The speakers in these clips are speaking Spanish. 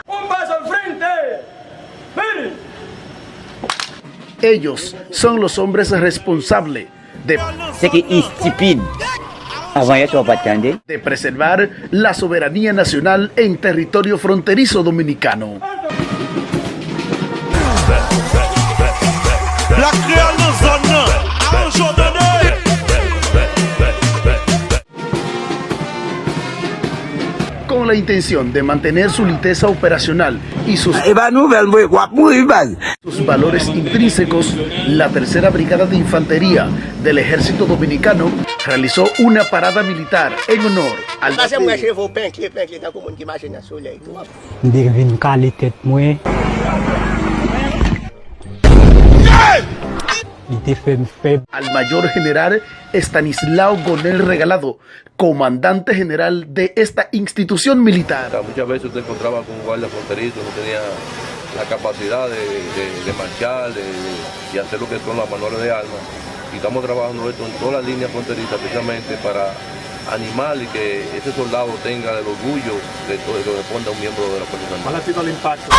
¡Un paso al frente! ¡Miren! Ellos son los hombres responsables de preservar la soberanía nacional en territorio fronterizo dominicano. Con la intención de mantener su liteza operacional y sus valores intrínsecos, la Tercera Brigada de Infantería del Ejército Dominicano realizó una parada militar en honor al mayor general Estanislao Gonel Regalado, comandante general de esta institución militar. Muchas veces usted encontraba con un guardia fronterizo, no tenía la capacidad de marchar y hacer lo que son las manuales de armas. Y estamos trabajando esto en todas las líneas fronterizas precisamente para animar y que ese soldado tenga el orgullo de todo lo que responda a un miembro de la Fuerza Armada. ¿Cuál ha sido el impacto?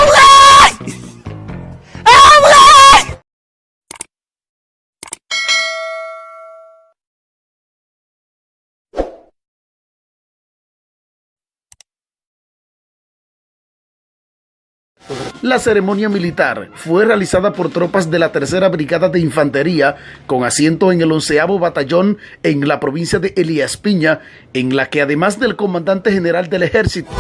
La ceremonia militar fue realizada por tropas de la Tercera Brigada de Infantería con asiento en el 11º Batallón en la provincia de Elías Piña, en la que además del comandante general del ejército,